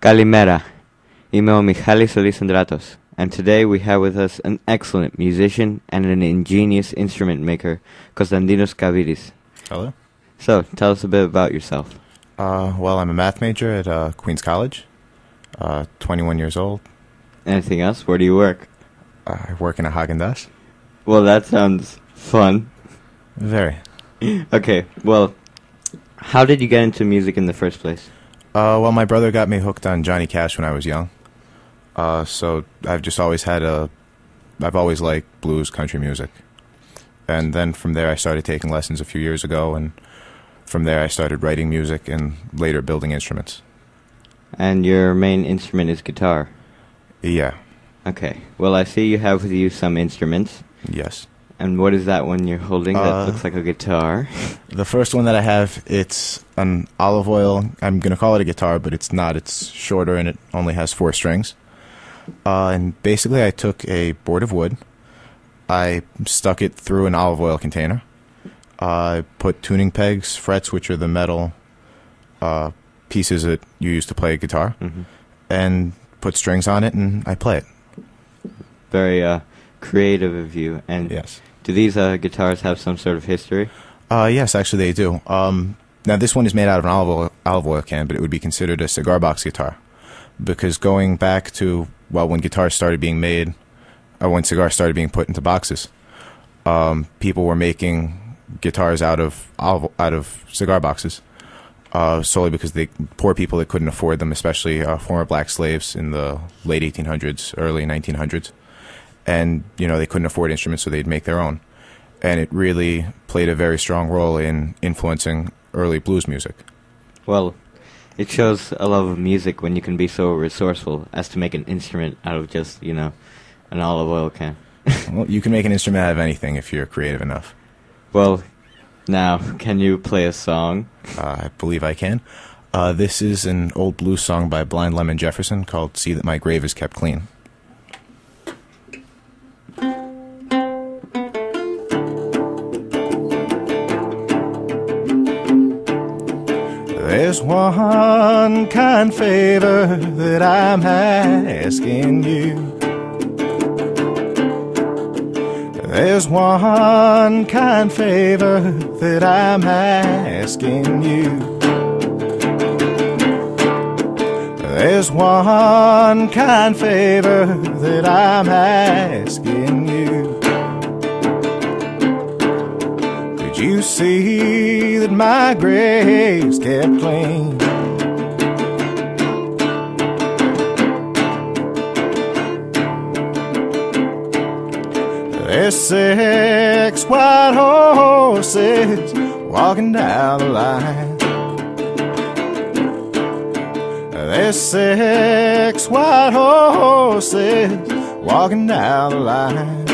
Kalimera. Είμαι ο Michalis Elisandratos, and today we have with us an excellent musician and an ingenious instrument maker, Constantinos Caviris. Hello. So, tell us a bit about yourself. Well, I'm a math major at Queens College, 21 years old. Anything else? Where do you work? I work in a Haagen-Dazs. Well, that sounds fun. Very. Okay, well, how did you get into music in the first place? Well, my brother got me hooked on Johnny Cash when I was young. So I've just always I've always liked blues, country music. And then from there I started taking lessons a few years ago, and from there I started writing music and later building instruments. And your main instrument is guitar? Yeah. Okay, well, I see you have with you some instruments. Yes. And what is that one you're holding that looks like a guitar? The first one that I have, it's an olive oil. I'm going to call it a guitar, but it's not. It's shorter and it only has 4 strings. And basically I took a board of wood. I stuck it through an olive oil container. I put tuning pegs, frets, which are the metal pieces that you use to play a guitar, and put strings on it, and I play it. Very creative of you. And yes. Do these guitars have some sort of history? Yes, actually they do. Now this one is made out of an olive oil can, but it would be considered a cigar box guitar, because going back to, well, when guitars started being made, when cigars started being put into boxes, people were making guitars out of cigar boxes, solely because poor people that couldn't afford them, especially former black slaves in the late 1800s, early 1900s. And, you know, they couldn't afford instruments, so they'd make their own. And it really played a very strong role in influencing early blues music. Well, it shows a love of music when you can be so resourceful as to make an instrument out of just, you know, an olive oil can. Well, you can make an instrument out of anything if you're creative enough. Well, now, can you play a song? I believe I can. This is an old blues song by Blind Lemon Jefferson called "See That My Grave Is Kept Clean." There's one kind favor that I'm asking you. There's one kind favor that I'm asking you. There's one kind favor that I'm asking you. Could you see that my grave's kept clean? There's 6 white horses walking down the line. There's 6 white horses walking down the line.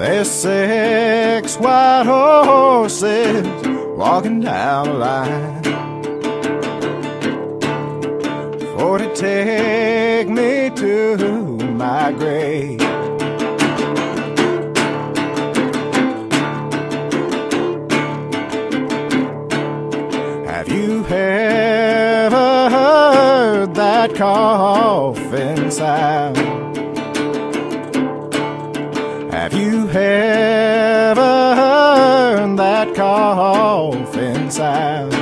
There's 6 white horses walking down the line, for to take me to my grave. Have you ever heard that coffin sound? Have you ever heard that coffin sound?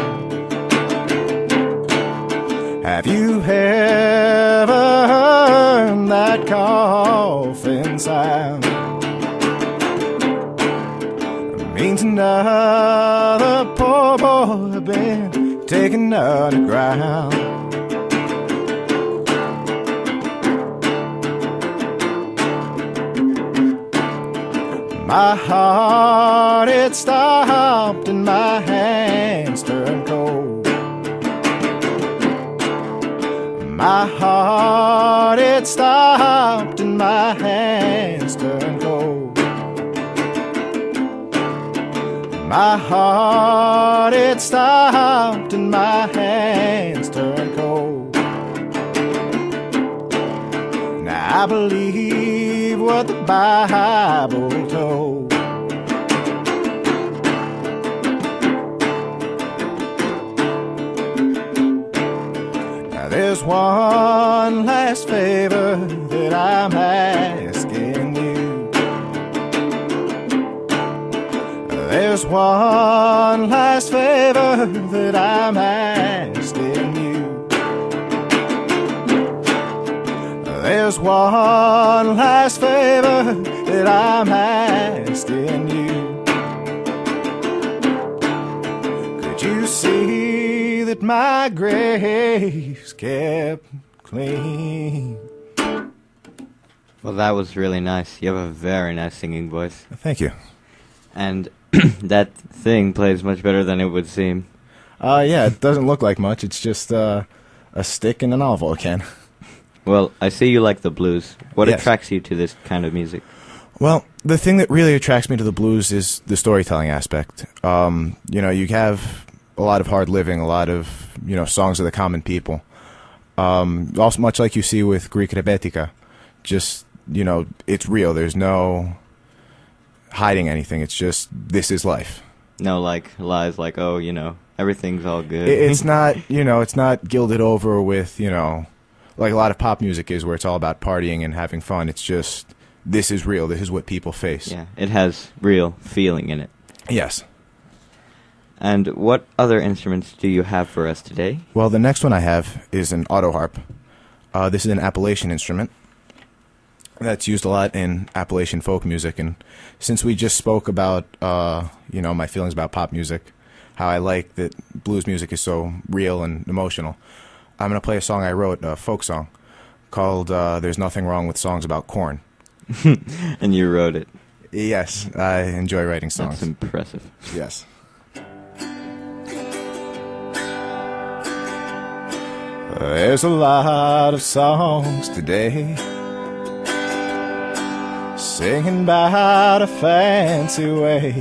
Have you ever heard that coffin sound? It means another poor boy been taken underground. My heart, it stopped and my hands turned cold. My heart, it stopped and my hands turned cold. My heart, it stopped and my hands turned cold. Now I believe what the Bible told. There's one last favor that I'm asking you. There's one last favor that I'm asking you. There's one last favor that I'm asking you. Could you see that my grave's kept clean? Well, that was really nice. You have a very nice singing voice. Thank you. And that thing plays much better than it would seem. Yeah, it doesn't look like much. It's just a stick and an olive oil can. Well, I see you like the blues. What Yes. attracts you to this kind of music? Well, the thing that really attracts me to the blues is the storytelling aspect. You have a lot of hard living, a lot of, songs of the common people. Also, much like you see with Greek Rebetika, just, it's real. There's no hiding anything. It's just, this is life. No, like, lies like, oh, everything's all good. It's not, it's not gilded over with, like a lot of pop music is, where it's all about partying and having fun. It's just, this is real. This is what people face. Yeah, it has real feeling in it. Yes. And what other instruments do you have for us today? Well, the next one I have is an auto harp. This is an Appalachian instrument that's used a lot in Appalachian folk music. And since we just spoke about, my feelings about pop music, how I like that blues music is so real and emotional, I'm going to play a song I wrote, a folk song, called There's Nothing Wrong with Songs About Corn. And you wrote it. Yes, I enjoy writing songs. That's impressive. Yes. There's a lot of songs today singing about a fancy way,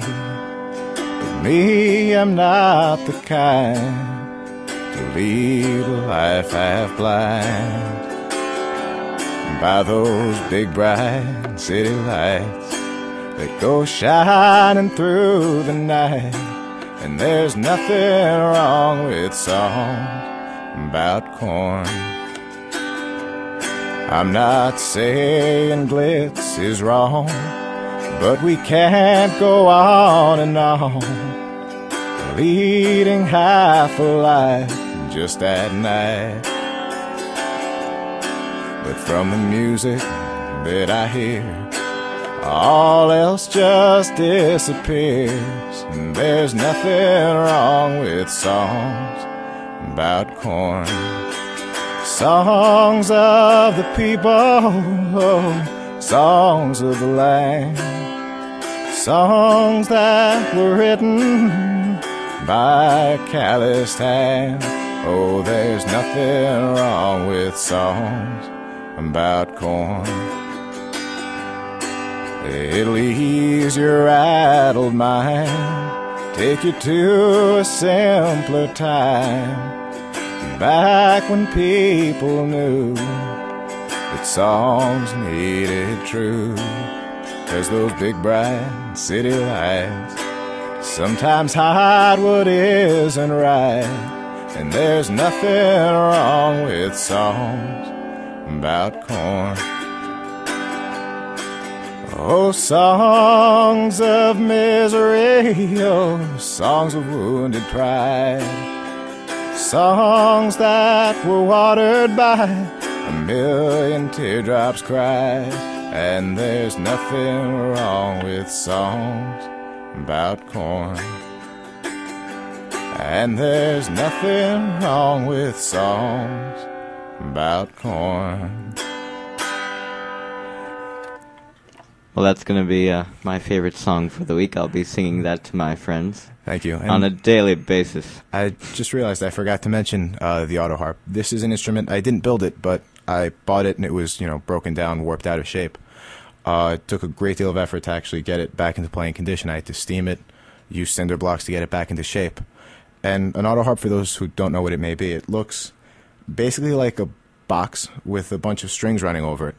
but me, I'm not the kind to lead a life half blind by those big bright city lights that go shining through the night. And there's nothing wrong with songs about corn. I'm not saying glitz is wrong, but we can't go on and on leading half a life just at night. But from the music that I hear, all else just disappears. And there's nothing wrong with songs about corn. Songs of the people, oh, songs of the land, songs that were written by a calloused hand. Oh, there's nothing wrong with songs about corn. It'll ease your rattled mind, take you to a simpler time, back when people knew that songs needed truth. 'Cause those big bright city lights sometimes hide what isn't right. And there's nothing wrong with songs about corn. Oh, songs of misery, oh, songs of wounded pride, songs that were watered by a million teardrops cried. And there's nothing wrong with songs about corn. And there's nothing wrong with songs about corn. Well, that's going to be my favorite song for the week. I'll be singing that to my friends. Thank you. And on a daily basis. I just realized I forgot to mention the auto harp. This is an instrument. I didn't build it, but I bought it and it was, broken down, warped out of shape. It took a great deal of effort to actually get it back into playing condition. I had to steam it, use cinder blocks to get it back into shape. And an auto harp, for those who don't know what it may be, it looks basically like a box with a bunch of strings running over it.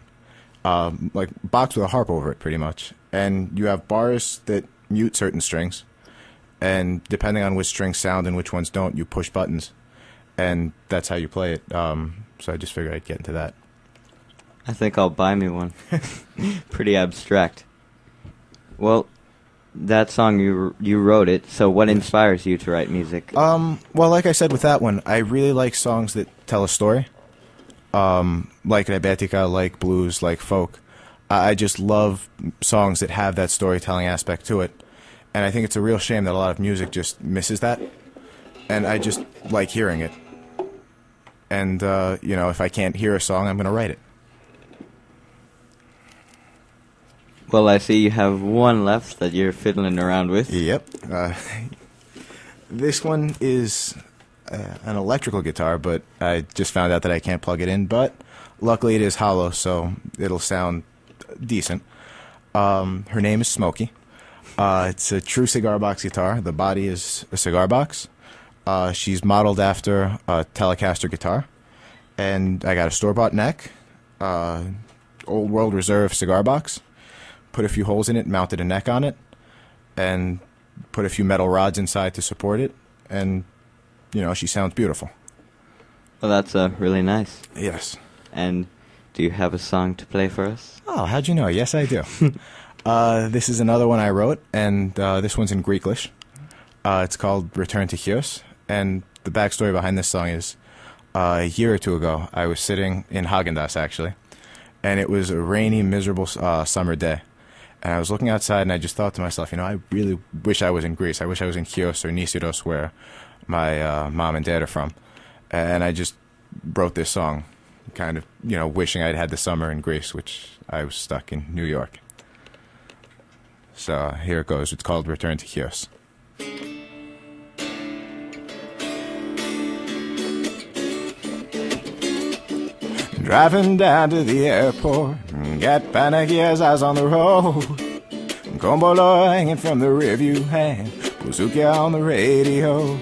Like a box with a harp over it, pretty much. And you have bars that mute certain strings. And depending on which strings sound and which ones don't, you push buttons. and that's how you play it. So I just figured I'd get into that. I think I'll buy me one. Pretty abstract. Well, that song you wrote it. So what inspires you to write music? Well, like I said with that one, I really like songs that tell a story. Like rebetika, like blues, like folk. I just love songs that have that storytelling aspect to it. And I think it's a real shame that a lot of music just misses that. And I just like hearing it. And, if I can't hear a song, I'm going to write it. Well, I see you have one left that you're fiddling around with. Yep. This one is an electrical guitar, but I just found out that I can't plug it in. But luckily it is hollow, so it'll sound decent. Her name is Smokey. It's a true cigar box guitar. The body is a cigar box. She's modeled after a Telecaster guitar. And I got a store-bought neck, Old World Reserve cigar box. Put a few holes in it, mounted a neck on it, and put a few metal rods inside to support it. And, she sounds beautiful. Well, that's really nice. Yes. And do you have a song to play for us? Oh, how'd you know? Yes, I do. This is another one I wrote, and this one's in Greeklish. It's called Return to Chios, and the backstory behind this song is a year or two ago, I was sitting in Häagen-Dazs, actually, and it was a rainy, miserable summer day. And I was looking outside, and I just thought to myself, I really wish I was in Greece. I wish I was in Chios or Nisiros, where my mom and dad are from. And I just wrote this song, kind of, wishing I'd had the summer in Greece, which I was stuck in New York. So here it goes. It's called Return to Chios. Driving down to the airport, got Panagia's eyes on the road. Gombolo hanging from the rearview hand, Buzuki on the radio.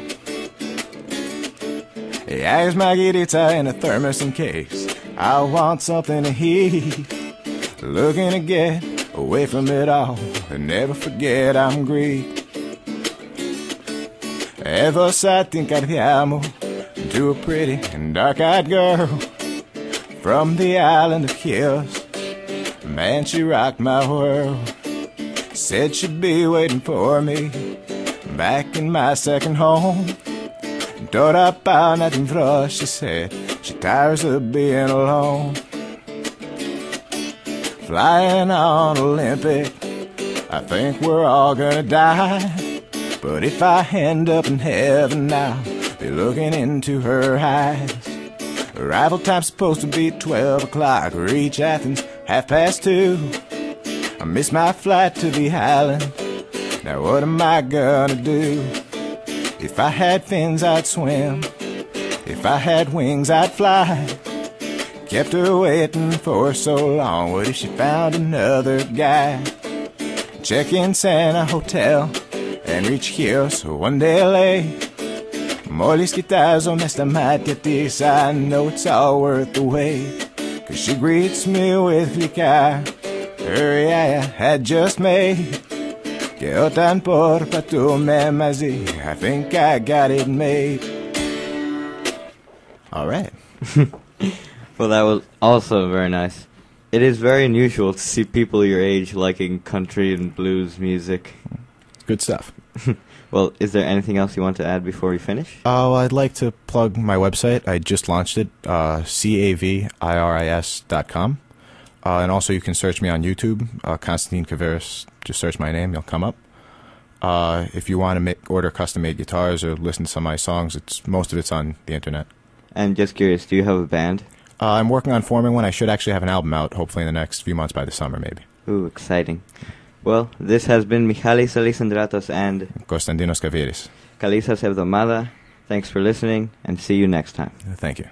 I use my Giritsa in a thermos in case I want something to eat. Looking to get away from it all and never forget I'm Greek. Ever since incardiamo to a pretty and dark-eyed girl from the island of Chios. Man, she rocked my world. Said she'd be waiting for me back in my second home. Toda pa nothing for, she said. She tires of being alone. Flying on Olympic, I think we're all gonna die. But if I end up in heaven now, be looking into her eyes. Arrival time's supposed to be 12 o'clock. Reach Athens 2:30. I missed my flight to the island. Now what am I gonna do? If I had fins, I'd swim. If I had wings, I'd fly. Kept her waiting for so long. What if she found another guy? Check in Santa Hotel and reach Chios one day late. Molis guitars on esta matiatis. I know it's all worth the wait. Cause she greets me with liquor her yaya had just made. Que otan por patu me mazi. I think I got it made. Alright. Well, that was also very nice. It is very unusual to see people your age liking country and blues music. Good stuff. Well, is there anything else you want to add before we finish? Oh, I'd like to plug my website. I just launched it, caviris.com. And also you can search me on YouTube, Constantine Caviris. Just search my name, you'll come up. If you want to order custom-made guitars or listen to some of my songs, most of it's on the internet. And just curious, do you have a band? I'm working on forming one. I should actually have an album out, hopefully in the next few months by the summer, maybe. Ooh, exciting. Well, this has been Michalis Alisandratos and Constantinos Caviris. Kalisa Sevdomada. Thanks for listening, and see you next time. Thank you.